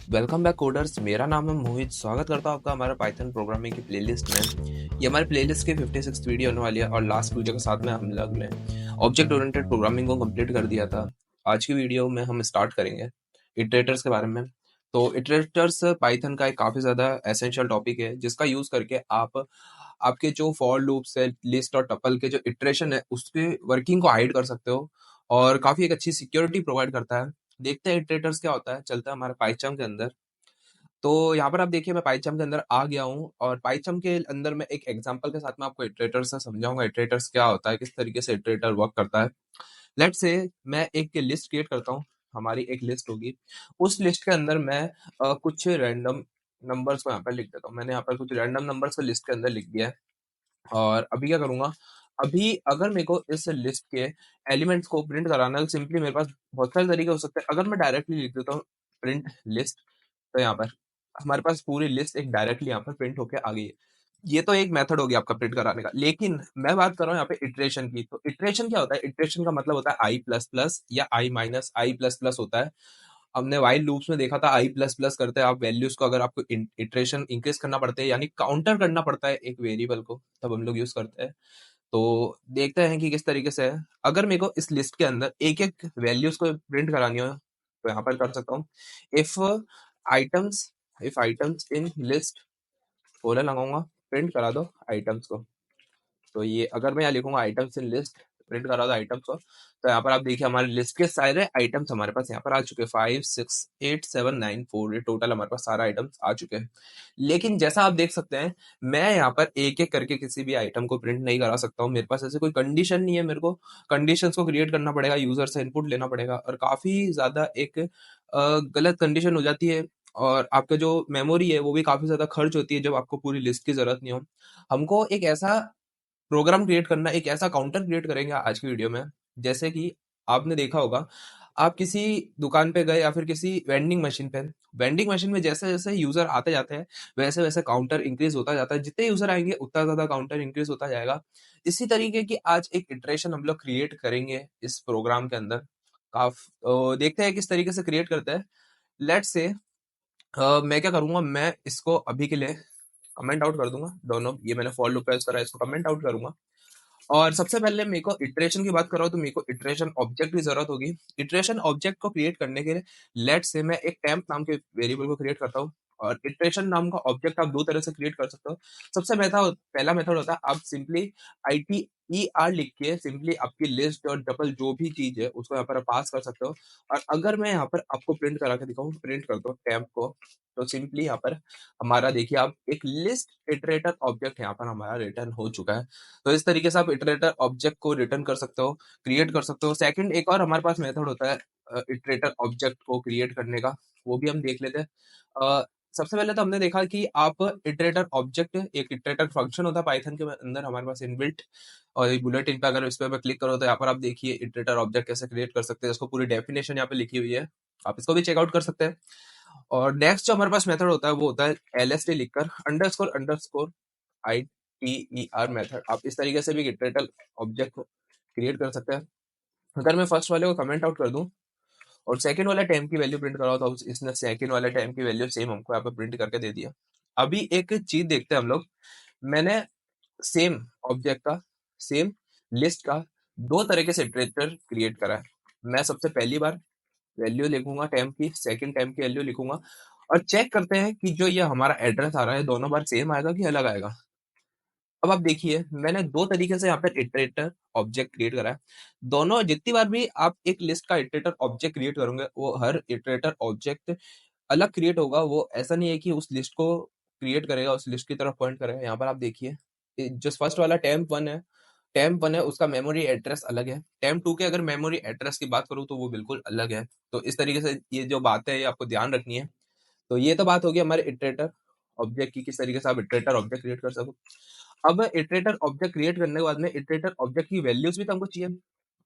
Welcome back coders. मेरा नाम है मोहित। स्वागत करता हूँ आपका हमारा पाइथन प्रोग्रामिंग की प्लेलिस्ट में। ये हमारे प्लेलिस्ट की 56 वीडियो होने वाली है और लास्ट वीडियो के साथ में हम लोग ने ऑब्जेक्ट ओरिएंटेड प्रोग्रामिंग को कंप्लीट कर दिया था। आज की वीडियो में हम स्टार्ट करेंगे इटरेटर्स के बारे में। तो इटरेटर्स पाइथन का एक काफ़ी ज़्यादा एसेंशियल टॉपिक है जिसका यूज़ करके आप आपके जो फॉर लूप्स है, लिस्ट और टपल के जो इटरेशन है उसके वर्किंग को हाइड कर सकते हो और काफ़ी एक अच्छी सिक्योरिटी प्रोवाइड करता है। देखते हैं इटरेटर्स क्या होता है। चलता है हमारे पाइथन के अंदर। तो यहाँ पर आप देखिए मैं पाइथन के अंदर आ गया हूँ और पाइथन के अंदर मैं एक एग्जांपल के साथ में आपको इटरेटर से समझाऊंगा इटरेटर्स क्या होता है, किस तरीके से इटरेटर वर्क करता है। लेट्स से मैं एक लिस्ट क्रिएट करता हूँ। हमारी एक लिस्ट होगी। उस लिस्ट के अंदर मैं कुछ रैंडम नंबर्स को यहाँ पर लिख देता हूँ। मैंने यहाँ पर कुछ रैंडम नंबर्स को लिस्ट के अंदर लिख दिया है। और अभी क्या करूंगा, अभी अगर मेरे को इस लिस्ट के एलिमेंट्स को प्रिंट कराना है, सिंपली मेरे पास बहुत सारे तरीके हो सकते हैं। अगर मैं डायरेक्टली लिख देता हूँ प्रिंट लिस्ट, तो यहाँ पर हमारे पास पूरी लिस्ट एक डायरेक्टली यहाँ पर प्रिंट होके आ गई है। ये तो एक मेथड हो गया आपका प्रिंट कराने का। लेकिन मैं बात कर रहा हूँ यहाँ पे इटरेशन की। तो इटरेशन क्या होता है? इटरेशन का मतलब होता है आई प्लस प्लस या आई माइनस आई प्लस प्लस होता है। हमने वाइल लूप्स में देखा था आई प्लस प्लस करते हैं आप वैल्यूज को, अगर आपको इटरेशन इंक्रीज करना पड़ता है यानी काउंटर करना पड़ता है एक वेरिएबल को, तब हम लोग यूज करते हैं। तो देखते हैं कि किस तरीके से है। अगर मेरे को इस लिस्ट के अंदर एक एक वैल्यूज को प्रिंट करानी हो तो यहाँ पर कर सकता हूँ। If items if items in list colon लगाऊंगा, प्रिंट करा दो आइटम्स को। तो ये अगर मैं यहाँ लिखूंगा आइटम्स इन लिस्ट, प्रिंट करा दो आइटम्स को, तो यहाँ पर आप देखिए हमारे लिस्ट के सारे आइटम्स हमारे पास यहाँ पर आ चुके हैं। 5 6 8 7 9 4, ये टोटल हमारे पास सारा आइटम्स आ चुके हैं। लेकिन जैसा आप देख सकते हैं, मैं यहाँ पर एक एक करके किसी भी आइटम को प्रिंट नहीं करा सकता हूँ। मेरे पास ऐसे कोई कंडीशन नहीं है। मेरे को कंडीशंस को क्रिएट करना पड़ेगा, यूजर से इनपुट लेना पड़ेगा और काफी ज्यादा एक गलत कंडीशन हो जाती है। और आपका जो मेमोरी है वो भी काफी ज्यादा खर्च होती है जब आपको पूरी लिस्ट की जरूरत नहीं हो। हमको एक ऐसा प्रोग्राम क्रिएट करना, एक ऐसा काउंटर क्रिएट करेंगे आज की वीडियो में। जैसे कि आपने देखा होगा, आप किसी दुकान पे गए या फिर किसी वेंडिंग मशीन पे, वेंडिंग मशीन में जैसे जैसे यूजर आते जाते हैं वैसे वैसे काउंटर इंक्रीज होता जाता है। जितने यूजर आएंगे उतना ज्यादा काउंटर इंक्रीज होता जाएगा। इसी तरीके की आज एक इटरेशन हम लोग क्रिएट करेंगे इस प्रोग्राम के अंदर। देखते हैं किस तरीके से क्रिएट करते हैं। लेट्स से मैं क्या करूंगा, मैं इसको अभी के लिए कमेंट आउट कर दूंगा। दोनों ये मैंने फॉर लूप प्रेस करा है, इसको कमेंट आउट करूंगा। और सबसे पहले मेरे को इटरेशन की बात कर रहा हूँ तो मेरे को इटरेशन ऑब्जेक्ट की जरूरत होगी। इटरेशन ऑब्जेक्ट को क्रिएट करने के लिए लेट से मैं एक टेम्प नाम के वेरिएबल को क्रिएट करता हूँ। और इटरेशन नाम का ऑब्जेक्ट आप दो तरह से क्रिएट कर सकते हो। सबसे पहला मेथड होता है, आप simply I T E R लिख के सिंपली आपकी लिस्ट और डबल जो भी चीज है उसको यहाँ पर पास कर सकते हो। और अगर मैं यहाँ पर आपको प्रिंट करा के दिखाऊँ, प्रिंट करता हूँ टेम्प को, तो सिंपली यहाँ पर हमारा देखिए आप एक लिस्ट इटरेटर ऑब्जेक्ट यहाँ पर हमारा रिटर्न हो चुका है। तो इस तरीके से आप इटरेटर ऑब्जेक्ट को रिटर्न कर सकते हो, क्रिएट कर सकते हो। सेकंड एक और हमारे पास मेथड होता है इटरेटर ऑब्जेक्ट को क्रिएट करने का, वो भी हम देख लेते हैं। सबसे पहले तो हमने देखा कि आप इटरेटर ऑब्जेक्ट, एक इटरेटर फंक्शन होता है पाइथन के अंदर हमारे पास इनबिल्ट। और ये बुलेटिन पे अगर इस पे मैं क्लिक करो तो यहाँ पर आप देखिए इटरेटर ऑब्जेक्ट कैसे क्रिएट कर सकते हैं। इसको पूरी डेफिनेशन यहाँ पे लिखी हुई है, आप इसको भी चेकआउट कर सकते हैं। और नेक्स्ट जो हमारे पास मेथड होता है वो होता है एलएसटी लिखकर underscore underscore I T E R method. आप इस तरीके से भी इटरेटर ऑब्जेक्ट को क्रिएट कर सकते हैं। अगर मैं फर्स्ट वाले को कमेंट आउट कर दूं और सेकंड वाला टाइम की वैल्यू प्रिंट कराओ, तो इसने सेकंड वाला टाइम की वैल्यू सेम हमको यहाँ पे प्रिंट करके दे दिया। अभी एक चीज देखते हैं हम लोग। मैंने सेम ऑब्जेक्ट का, सेम लिस्ट का दो तरीके से इटरेटर क्रिएट करा है। मैं सबसे पहली बार वैल्यू लिखूंगा टाइम की, सेकंड टाइम की वैल्यू लिखूंगा और चेक करते हैं कि जो ये हमारा एड्रेस आ रहा है दोनों बार सेम आएगा कि अलग आएगा। अब आप देखिए मैंने दो तरीके से यहाँ पर इटरेटर ऑब्जेक्ट क्रिएट करा है। दोनों जितनी बार भी आप एक लिस्ट का इटरेटर ऑब्जेक्ट क्रिएट करोगे वो हर इटरेटर ऑब्जेक्ट अलग क्रिएट होगा। वो ऐसा नहीं है कि उस लिस्ट को क्रिएट करेगा, उस लिस्ट की तरफ पॉइंट करेगा। यहाँ पर आप देखिए जो फर्स्ट वाला टेम्प वन है उसका मेमोरी एड्रेस अलग है। टेम्प टू के अगर मेमोरी एड्रेस की बात करूँ तो वो बिल्कुल अलग है। तो इस तरीके से ये जो बात है ये आपको ध्यान रखनी है। तो ये तो बात होगी हमारे इटरेटर ऑब्जेक्ट की, किस तरीके से आप इटरेटर ऑब्जेक्ट क्रिएट कर सको। अब इटरेटर ऑब्जेक्ट क्रिएट करने के बाद में इटरेटर ऑब्जेक्ट की वैल्यूज भी तो हमको चाहिए।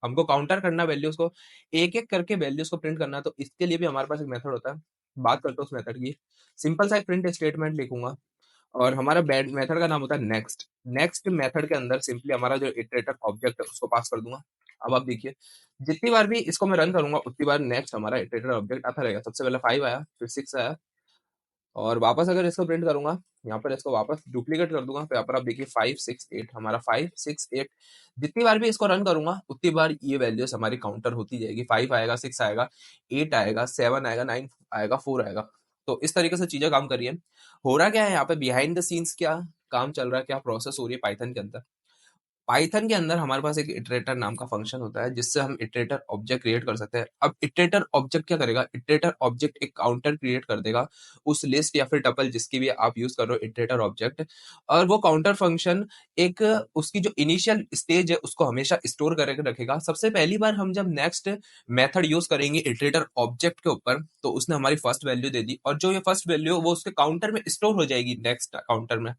हमको काउंटर करना वैल्यूज को, एक एक करके वैल्यूज को प्रिंट करना। तो इसके लिए भी हमारे पास एक मेथड होता है। बात करते हैं उस मेथड की। सिंपल सा एक प्रिंट स्टेटमेंट लिखूंगा और हमारा मेथड का नाम होता है नेक्स्ट। नेक्स्ट मेथड के अंदर सिंपली हमारा जो इटरेटर ऑब्जेक्ट है उसको पास कर दूंगा। अब आप देखिए जितनी बार भी इसको मैं रन करूंगा उतनी बार नेक्स्ट हमारा इटरेटर ऑब्जेक्ट आता रहेगा। सबसे पहले 5 आया, फिर 6 आया, और वापस अगर इसको प्रिंट करूंगा, यहाँ पर इसको वापस डुप्लीकेट कर दूंगा, तो यहाँ पर आप देखिए 568, हमारा 568 जितनी बार भी इसको रन करूंगा उतनी बार ये वैल्यूज हमारी काउंटर होती जाएगी। 5 आएगा, 6 आएगा, 8 आएगा, 7 आएगा, 9 आएगा, 4 आएगा। तो इस तरीके से चीजें काम कर रही है। हो रहा क्या है यहाँ पे बिहाइंड द सीन्स, क्या काम चल रहा है, क्या प्रोसेस हो रही है पाइथन के अंदर। पाइथन के अंदर हमारे पास एक इटरेटर नाम का फंक्शन होता है जिससे हम इटरेटर ऑब्जेक्ट क्रिएट कर सकते हैं। अब इटरेटर ऑब्जेक्ट क्या करेगा, इटरेटर ऑब्जेक्ट एक काउंटर क्रिएट कर देगा उस लिस्ट या फिर टपल जिसकी भी आप यूज कर रहे हो इटरेटर ऑब्जेक्ट, और वो काउंटर फंक्शन एक उसकी जो इनिशियल स्टेज है उसको हमेशा स्टोर करके रखेगा। सबसे पहली बार हम जब नेक्स्ट मेथड यूज करेंगे इटरेटर ऑब्जेक्ट के ऊपर, तो उसने हमारी फर्स्ट वैल्यू दे दी, और जो ये फर्स्ट वैल्यू वो उसके काउंटर में स्टोर हो जाएगी नेक्स्ट काउंटर में।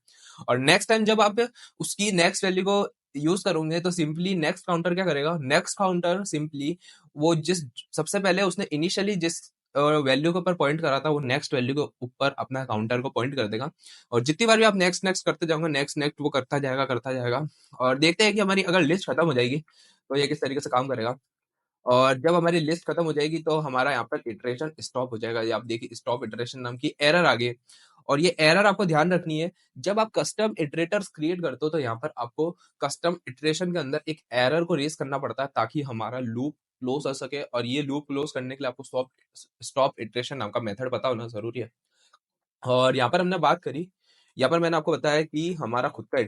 और नेक्स्ट टाइम जब आप उसकी नेक्स्ट वैल्यू को यूज करोगे तो सिंपली नेक्स्ट काउंटर क्या करेगा, नेक्स्ट काउंटर सिंपली वो जिस सबसे पहले उसने इनिशियली जिस वैल्यू के ऊपर पॉइंट करा था वो नेक्स्ट वैल्यू के ऊपर अपना काउंटर को पॉइंट कर देगा। और जितनी बार भी आप नेक्स्ट नेक्स्ट करते जाओगे, नेक्स्ट नेक्स्ट वो करता जाएगा। और देखते हैं कि हमारी अगर लिस्ट खत्म हो जाएगी तो ये किस तरीके से काम करेगा। और जब हमारी लिस्ट खत्म हो जाएगी तो हमारा यहाँ पर इटरेशन स्टॉप हो जाएगा। ये आप देखिए स्टॉप इटरेशन नाम की एरर आ गई। और ये एरर आपको ध्यान रखनी है, जब आप कस्टम इटरेटर्स क्रिएट करते हो तो यहाँ पर आपको कस्टम इटरेशन के अंदर एक एरर को रेज करना पड़ता है ताकि हमारा लूप क्लोज हो सके। और ये लूप क्लोज करने के लिए आपको स्टॉप स्टॉप इटरेशन नाम का मेथड पता होना जरूरी है। और यहाँ पर हमने बात करी, यहाँ पर मैंने आपको बताया कि हमारा खुद का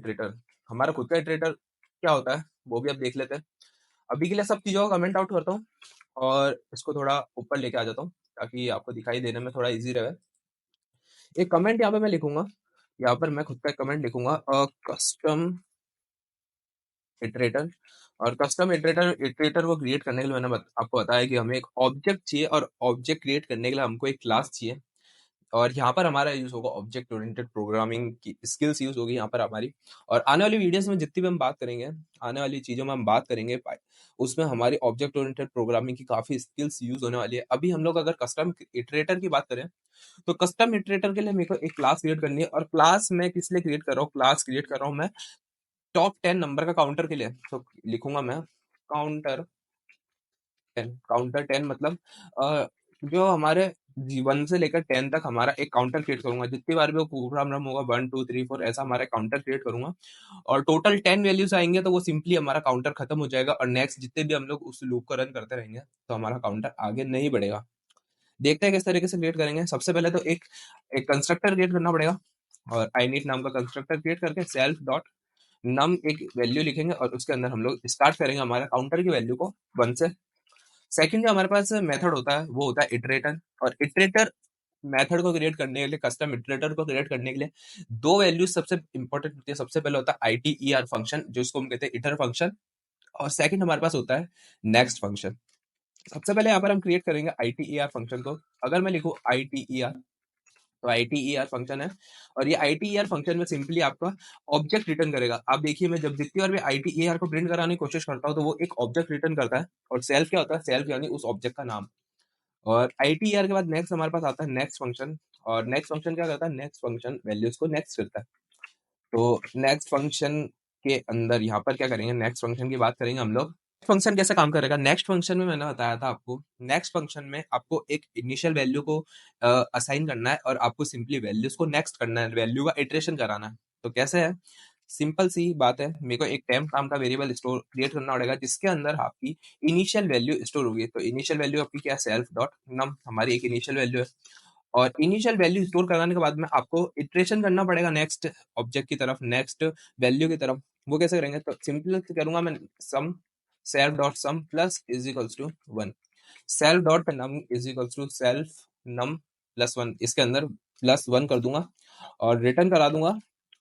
इटरेटर क्या होता है वो भी आप देख लेते हैं। अभी के लिए सब चीजों का कमेंट आउट करता हूँ और इसको थोड़ा ऊपर लेके आ जाता हूँ ताकि आपको दिखाई देने में थोड़ा इजी रहे। एक कमेंट यहाँ पे मैं लिखूंगा, यहाँ पर मैं खुद का कमेंट लिखूंगा कस्टम इटरेटर। और कस्टम इटरेटर इटरेटर को क्रिएट करने के लिए मैंने आपको बताया कि हमें एक ऑब्जेक्ट चाहिए, और ऑब्जेक्ट क्रिएट करने के लिए हमको एक क्लास चाहिए। और यहाँ पर हमारा यूज होगा ऑब्जेक्ट ओरिएंटेड प्रोग्रामिंग की स्किल्स यूज होगी यहाँ पर हमारी। और आने वाली वीडियोस में जितनी भी हम बात करेंगे, आने वाली चीजों में हम बात करेंगे उसमें हमारी ऑब्जेक्ट ओरिएंटेड प्रोग्रामिंग की काफी स्किल्स यूज होने वाली है। अभी हम लोग अगर कस्टम इटरेटर की बात करें तो कस्टम इटरेटर के लिए मेरे को एक क्लास क्रिएट करनी है। और क्लास मैं किस लिए क्रिएट कर रहा हूँ, क्लास क्रिएट कर रहा हूँ मैं टॉप 10 नंबर का काउंटर के लिए। तो लिखूंगा मैं काउंटर 10। काउंटर 10 मतलब जो हमारे 1 से लेकर 10 तक हमारा एक काउंटर क्रिएट करूंगा। जितनी बार भी वो प्रोग्राम रन होगा 1 2 3 4 ऐसा हमारा काउंटर क्रिएट करूंगा। और टोटल 10 वैल्यूज आएंगे तो वो सिंपली हमारा काउंटर खत्म हो जाएगा, और नेक्स्ट जितने भी हम लोग उस लूप को रन करते रहेंगे तो हमारा काउंटर आगे नहीं बढ़ेगा। देखते हैं किस तरीके से क्रिएट करेंगे। सबसे पहले तो एक एक कंस्ट्रक्टर क्रिएट करना पड़ेगा, और आई नीड नाम का कंस्ट्रक्टर क्रिएट करके सेल्फ डॉट नम एक वैल्यू लिखेंगे, और उसके अंदर हम लोग स्टार्ट करेंगे हमारे काउंटर की वैल्यू को 1 से। सेकंड जो हमारे पास मेथड होता है वो होता है इटरेटर। और इटरेटर मेथड को क्रिएट करने के लिए, कस्टम इटरेटर को क्रिएट करने के लिए दो वैल्यूज सबसे इंपॉर्टेंट होती है। सबसे पहले होता है ITER फंक्शन, जो इसको हम कहते हैं इटर फंक्शन। और सेकंड हमारे पास होता है नेक्स्ट फंक्शन। सबसे पहले यहाँ पर हम क्रिएट करेंगे ITER फंक्शन को। अगर मैं लिखूं ITER, तो ITER फंक्शन है, और ये ITER फंक्शन में सिंपली आपका ऑब्जेक्ट रिटर्न करेगा। आप देखिए मैं जब जितनी बार भी ITER को प्रिंट कराने की कोशिश करता हूँ तो वो एक ऑब्जेक्ट रिटर्न करता है। और सेल्फ क्या होता है, सेल्फ यानी उस ऑब्जेक्ट का नाम। और ITER के बाद नेक्स्ट हमारे पास आता है नेक्स्ट फंक्शन। और नेक्स्ट फंक्शन क्या करता है, नेक्स्ट फंक्शन वैल्यूज को नेक्स्ट करता है। तो नेक्स्ट फंक्शन के अंदर यहाँ पर क्या करेंगे, नेक्स्ट फंक्शन की बात करेंगे हम लोग। फंक्शन कैसे काम करेगा, नेक्स्ट फंक्शन में मैंने बताया था आपको, नेक्स्ट फंक्शन में आपको एक इनिशियल वैल्यू को असाइन करना है, और आपको सिंपली वैल्यूज को नेक्स्ट करना है, वैल्यू का इटरेशन कराना है। तो कैसे है, सिंपल सी बात है, मेरे को एक टेम्प नाम का वेरिएबल स्टोर क्रिएट करना पड़ेगा जिसके अंदर आपकी इनिशियल वैल्यू स्टोर होगी। तो इनिशियल वैल्यू आपकी क्या है, सेल्फ डॉट नम हमारी एक इनिशियल वैल्यू है। और इनिशियल वैल्यू स्टोर कराने के बाद में आपको इटरेशन करना पड़ेगा नेक्स्ट ऑब्जेक्ट की तरफ, नेक्स्ट वैल्यू की तरफ। वो कैसे करेंगे, तो सिंपल करूंगा मैं sum self dot sum plus is equals to 1। Self dot num is equals to self num plus 1, इसके अंदर प्लस 1 कर दूंगा। और रिटर्न करा दूंगा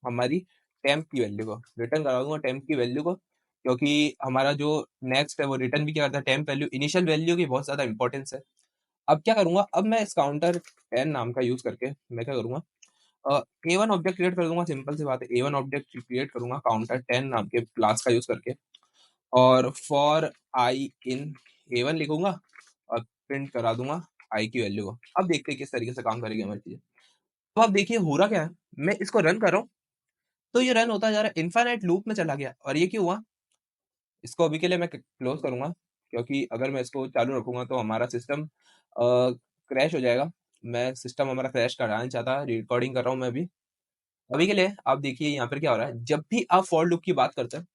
हमारी टेम्प की वैल्यू को, रिटर्न करा दूंगा टेम्प की वैल्यू को, क्योंकि हमारा जो नेक्स्ट है वो रिटर्न भी क्या करता है, टेम्प वैल्यू। इनिशियल वैल्यू की बहुत ज्यादा इंपॉर्टेंस है। अब क्या करूंगा, अब मैं इस काउंटर 10 नाम का यूज करके मैं क्या करूंगा, A1 ऑब्जेक्ट क्रिएट कर दूंगा। सिंपल सी बात है, A1 ऑब्जेक्ट क्रिएट करूंगा काउंटर 10 नाम के क्लास का यूज करके। और फॉर आई इन A1 लिखूंगा और प्रिंट करा दूंगा आई की वैल्यू को। अब देखते हैं किस तरीके से काम करेगी हमारी चीजें। तो अब देखिए हो रहा क्या है, मैं इसको रन कर रहा हूँ तो ये रन होता जा रहा है, इनफाइनाइट लूप में चला गया। और ये क्यों हुआ, इसको अभी के लिए मैं क्लोज करूंगा, क्योंकि अगर मैं इसको चालू रखूंगा तो हमारा सिस्टम क्रैश हो जाएगा। मैं सिस्टम हमारा क्रैश कराना चाहता, रिकॉर्डिंग कर रहा हूँ मैं अभी के लिए। आप देखिए यहाँ पर क्या हो रहा है, जब भी आप फॉर लूप की बात करते हैं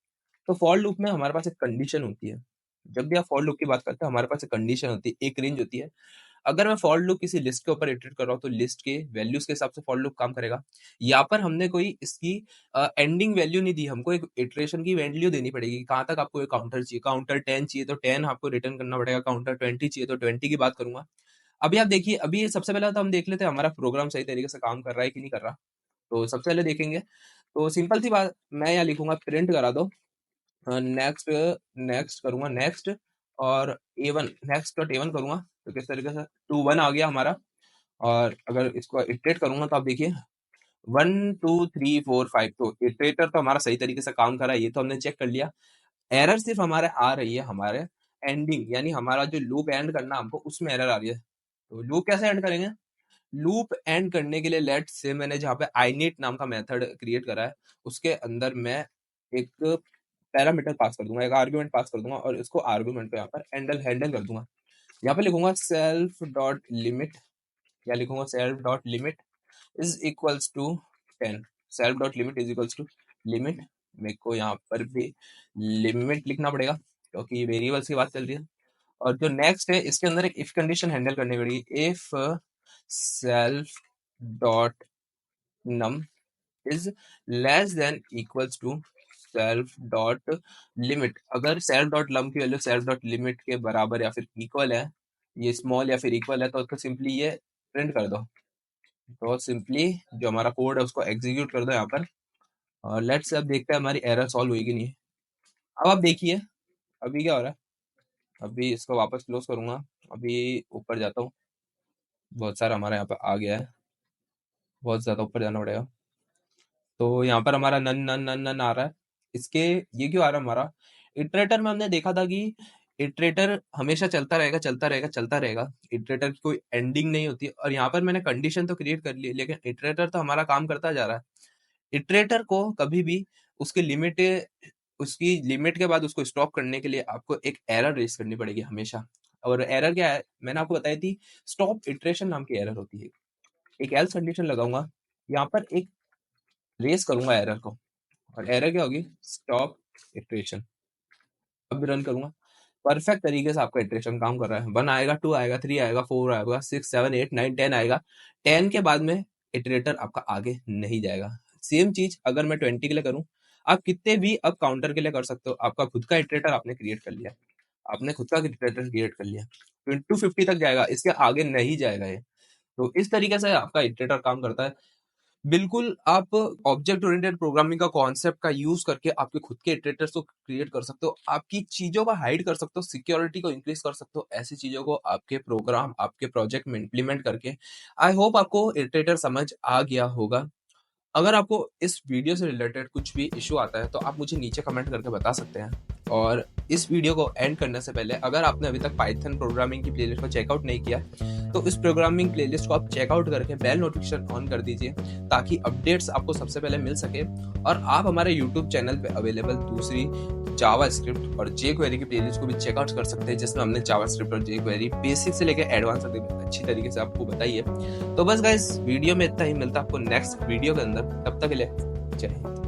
तो फॉर लूप में हमारे पास एक कंडीशन होती है। जब भी आप फॉर लूप की बात करते हैं हमारे पास एक कंडीशन होती है, एक रेंज होती है। अगर मैं फॉर लूप किसी लिस्ट के ऊपर इटरेट कर रहा हूँ तो लिस्ट के वैल्यूज के हिसाब से फॉर लूप काम करेगा। यहाँ पर हमने कोई इसकी एंडिंग वैल्यू नहीं दी, हमको एक इटरेशन की वैल्यू देनी पड़ेगी। कहाँ तक आपको एक काउंटर चाहिए, काउंटर 10 चाहिए तो 10 आपको रिटर्न करना पड़ेगा, काउंटर 20 चाहिए तो 20 की बात करूंगा। अभी आप देखिए, अभी सबसे पहले तो हम देख लेते हैं हमारा प्रोग्राम सही तरीके से काम कर रहा है कि नहीं कर रहा। तो सबसे पहले देखेंगे तो सिंपल सी बात, मैं यहाँ लिखूंगा प्रिंट करा दो नेक्स्ट, नेक्स्ट करूंगा नेक्स्ट, और A1 नेक्स्ट डॉट A1 करूंगा तो किस तरीके से 2 1 आ गया हमारा। और अगर इसको इटरेट करूंगा तो आप देखिए 1 2 3 4 5, तो इटरेटर तो हमारा सही तरीके से काम कर रहा है, ये तो हमने चेक कर लिया। एरर सिर्फ हमारे आ रही है हमारे एंडिंग, यानी हमारा जो लूप एंड करना हमको उसमें एरर आ रही है। तो लूप कैसे एंड करेंगे, लूप एंड करने के लिए लेट्स से मैंने जहाँ पे init नाम का मेथड क्रिएट करा है उसके अंदर मैं एक पैरामीटर पास कर दूंगा, एक आर्गुमेंट पास कर दूंगा, और इसको आर्गुमेंट को यहाँ पर हैंडल कर दूंगा। यहाँ पे लिखूंगा सेल्फ डॉट लिमिट, या लिखूंगा self dot limit is equals to 10। Self dot limit is equals to limit, मेरे को यहाँ पर भी लिमिट लिखना पड़ेगा क्योंकि वेरिएबल्स की बात चल रही है। और जो नेक्स्ट है इसके अंदर एक इफ कंडीशन हैंडल करनी पड़ेगी, if self dot num is less than equals to self dot limit. अगर सेल्फ डॉट लम की वैल्यू सेल्फ डॉट लिमिट के बराबर या फिर इक्वल है, ये स्मॉल या फिर इक्वल है, तो सिंपली ये प्रिंट कर दो। तो सिंपली जो हमारा कोड है उसको एग्जीक्यूट कर दो यहाँ पर, और लेट्स अब देखते हैं हमारी एरर सॉल्व हुई कि नहीं। अब आप देखिए अभी क्या हो रहा है, अभी इसको वापस क्लोज करूंगा, अभी ऊपर जाता हूँ, बहुत सारा हमारा यहाँ पे आ गया है, बहुत ज्यादा ऊपर जाना पड़ेगा। तो यहाँ पर हमारा नन नन नन नन आ रहा है, इसके ये क्यों आ रहा है हमारा, इटरेटर में हमने देखा था कि इटरेटर हमेशा चलता रहेगा चलता रहेगा चलता रहेगा, इटरेटर की कोई एंडिंग नहीं होती। और यहाँ पर मैंने कंडीशन तो क्रिएट कर ली, लेकिन इटरेटर तो हमारा काम करता जा रहा है। इटरेटर को कभी भी उसकी लिमिट, उसकी लिमिट के बाद उसको स्टॉप करने के लिए आपको एक एरर रेस करनी पड़ेगी हमेशा। और एरर क्या है मैंने आपको बताई थी, स्टॉप इटरेशन नाम की एरर होती है। एक एल्स कंडीशन लगाऊंगा, यहाँ पर एक रेस करूंगा एरर को, और एरर क्या होगी, स्टॉप इटरेशन। अब रन करूंगा, परफेक्ट तरीके से आपका इटरेशन काम कर रहा है। 1 आएगा, 2 आएगा, 3 आएगा, 4 आएगा, 6 7 8 9 10 आएगा। 10 के बाद में इटरेटर आपका आगे नहीं जाएगा। सेम चीज अगर मैं 20 के लिए करूं, आप कितने भी अब काउंटर के लिए कर सकते हो, आपका खुद का इटरेटर आपने क्रिएट कर लिया, आपने खुद का इटरेटर क्रिएट कर लिया। 250 तक जाएगा, इसके आगे नहीं जाएगा ये। तो इस तरीके से आपका इटरेटर काम करता है। बिल्कुल आप ऑब्जेक्ट ओरिएंटेड प्रोग्रामिंग का कॉन्सेप्ट का यूज करके आपके खुद के इटरेटर्स को क्रिएट कर सकते हो, आपकी चीजों को हाइड कर सकते हो, सिक्योरिटी को इंक्रीज कर सकते हो, ऐसी चीजों को आपके प्रोग्राम आपके प्रोजेक्ट में इंप्लीमेंट करके। आई होप आपको इटरेटर समझ आ गया होगा। अगर आपको इस वीडियो से रिलेटेड कुछ भी इशू आता है तो आप मुझे नीचे कमेंट करके बता सकते हैं। और इस वीडियो को एंड करने से पहले अगर आपने अभी तक पाइथन प्रोग्रामिंग की प्लेलिस्ट को चेकआउट नहीं किया तो इस प्रोग्रामिंग प्लेलिस्ट को आप चेकआउट करके बेल नोटिफिकेशन ऑन कर दीजिए, ताकि अपडेट्स आपको सबसे पहले मिल सके। और आप हमारे यूट्यूब चैनल पे अवेलेबल दूसरी जावा स्क्रिप्ट और जेक्वेरी की प्लेलिस्ट को भी चेकआउट कर सकते हैं, जिसमें हमने जावा स्क्रिप्ट और जेक्वेरी बेसिक से लेकर एडवांस तक अच्छी तरीके से आपको बताई है। तो बस गाइस वीडियो में इतना ही, मिलता है आपको नेक्स्ट वीडियो के अंदर, तब तक के लिए जय हिंद।